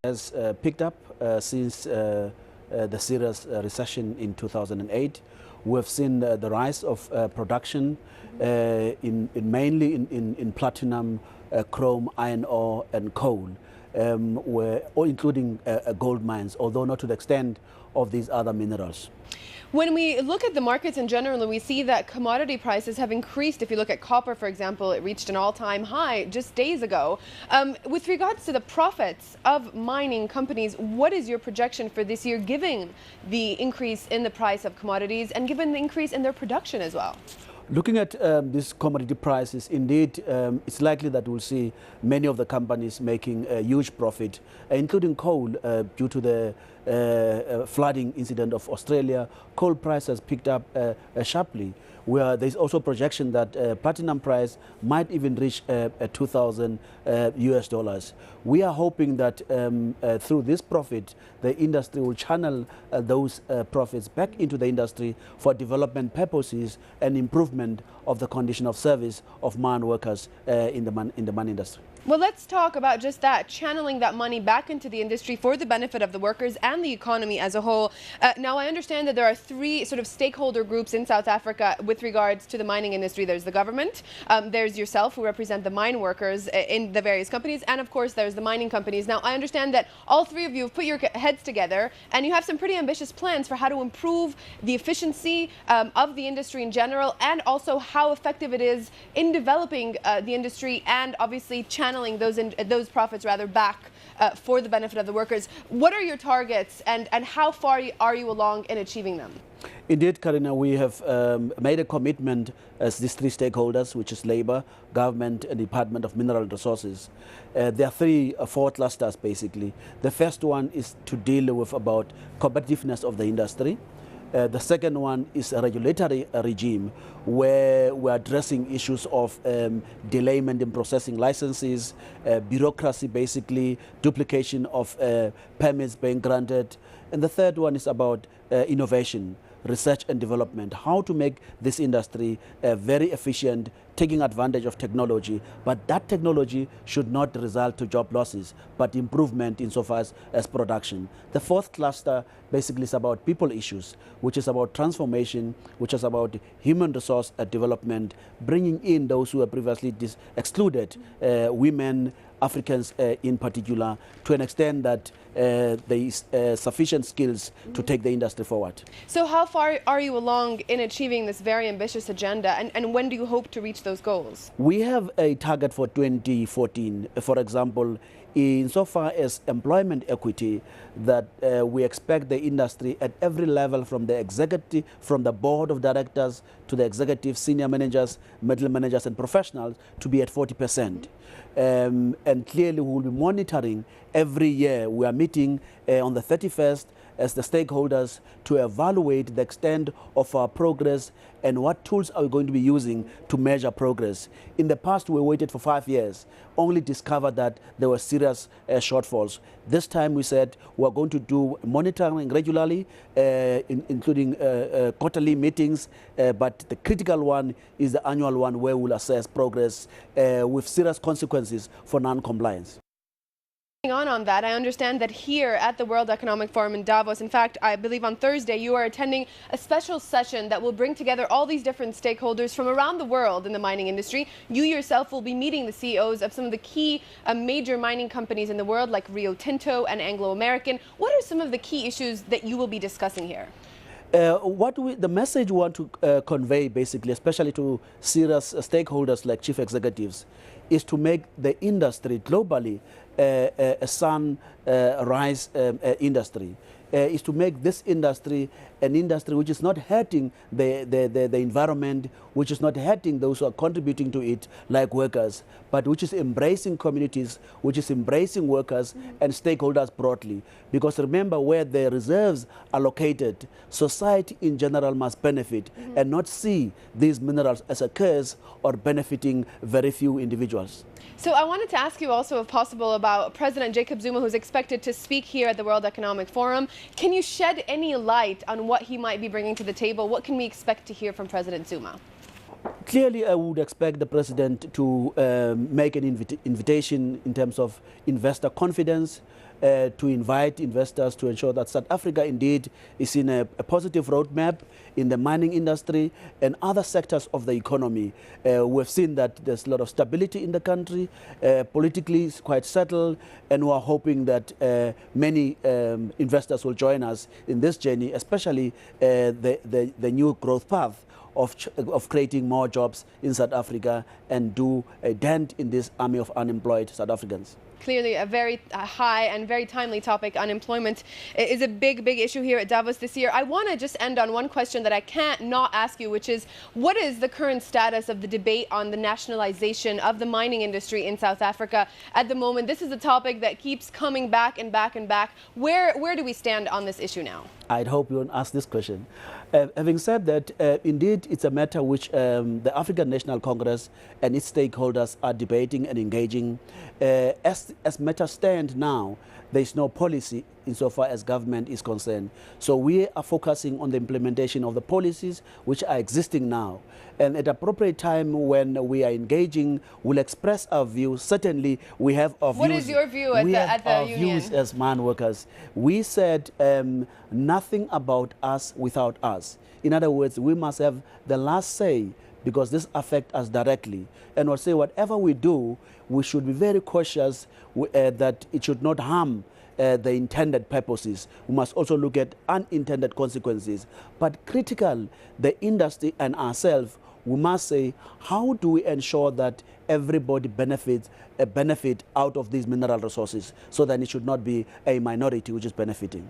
has picked up since the serious recession in 2008. We have seen the rise of production mainly in platinum, chrome, iron ore, and coal, including gold mines, although not to the extent of these other minerals. When we look at the markets in general, we see that commodity prices have increased. If you look at copper, for example, it reached an all-time high just days ago. With regards to the profits of mining companies, what is your projection for this year, given the increase in the price of commodities and given the increase in their production as well? Looking at these commodity prices, indeed, it's likely that we'll see many of the companies making a huge profit, including coal, due to the flooding incident of Australia. Coal price has picked up sharply, where there's also projection that platinum price might even reach $2,000 US. We are hoping that through this profit, the industry will channel those profits back into the industry for development purposes and improvement of the condition of service of mine workers in the mine industry. Well, let's talk about just that, channeling that money back into the industry for the benefit of the workers and the economy as a whole. Now, I understand that there are three sort of stakeholder groups in South Africa with regards to the mining industry. There's the government, there's yourself, who represent the mine workers in the various companies, and of course there's the mining companies. Now, I understand that all three of you have put your heads together and you have some pretty ambitious plans for how to improve the efficiency of the industry in general, and also how effective it is in developing the industry and obviously channeling those profits back for the benefit of the workers. What are your targets, and how far are you along in achieving them? Indeed, Carina, we have made a commitment as these three stakeholders, which is labor, government, and Department of Mineral Resources. There are four clusters basically. The first one is to deal with about competitiveness of the industry. The second one is a regulatory regime where we're addressing issues of delayment in processing licenses, bureaucracy basically, duplication of permits being granted. And the third one is about innovation, research and development, how to make this industry very efficient, taking advantage of technology, but that technology should not result to job losses, but improvement insofar as production. The fourth cluster basically is about people issues, which is about transformation, which is about human resource development, bringing in those who were previously excluded, women, Africans in particular, to an extent that there is sufficient skills to take the industry forward. So how far are you along in achieving this very ambitious agenda, and when do you hope to reach those goals? We have a target for 2014, for example, insofar as employment equity, that we expect the industry at every level, from the executive, from the board of directors to the executive, senior managers, middle managers and professionals, to be at 40%. And clearly we will be monitoring every year. We are meeting on the 31st as the stakeholders to evaluate the extent of our progress and what tools are we going to be using to measure progress. In the past, we waited for 5 years, only discovered that there were serious shortfalls. This time we said we're going to do monitoring regularly, including quarterly meetings, but the critical one is the annual one, where we'll assess progress with serious consequences for non-compliance. On that, I understand that here at the World Economic Forum in Davos, in fact, I believe on Thursday, you are attending a special session that will bring together all these different stakeholders from around the world in the mining industry. You yourself will be meeting the CEOs of some of the key major mining companies in the world, like Rio Tinto and Anglo American. What are some of the key issues that you will be discussing here? The message we want to convey, basically, especially to serious stakeholders like chief executives, is to make the industry globally a sunrise industry. Is to make this industry an industry which is not hurting the environment, which is not hurting those who are contributing to it, like workers, but which is embracing communities, which is embracing workers and stakeholders broadly. Because remember, where the reserves are located, society in general must benefit and not see these minerals as a curse or benefiting very few individuals. So I wanted to ask you also, if possible, about President Jacob Zuma, who's expected to speak here at the World Economic Forum. Can you shed any light on what he might be bringing to the table? What can we expect to hear from President Zuma? Clearly, I would expect the president to make an invitation in terms of investor confidence, to invite investors to ensure that South Africa indeed is in a positive roadmap in the mining industry and other sectors of the economy. We've seen that there's a lot of stability in the country, politically it's quite settled, and we're hoping that many investors will join us in this journey, especially the new growth path of creating more jobs in South Africa and do a dent in this army of unemployed South Africans. Clearly a very high and very timely topic. Unemployment is a big issue here at Davos this year. I want to just end on one question that I can't not ask you, which is, what is the current status of the debate on the nationalisation of the mining industry in South Africa at the moment? This is a topic that keeps coming back and back and back. Where do we stand on this issue now? I'd hope you won't ask this question. Having said that, indeed, it's a matter which the African National Congress and its stakeholders are debating and engaging. As matters stand now, there is no policy insofar as government is concerned. So we are focusing on the implementation of the policies which are existing now. And at appropriate time when we are engaging, we'll express our views. Certainly, we have our views. What is your view at the union? Views as Mineworkers. We said nothing about us without us. In other words, we must have the last say because this affects us directly. And we'll say whatever we do, we should be very cautious that it should not harm the intended purposes. We must also look at unintended consequences. But critical, the industry and ourselves, we must say, how do we ensure that everybody benefit out of these mineral resources so that it should not be a minority which is benefiting?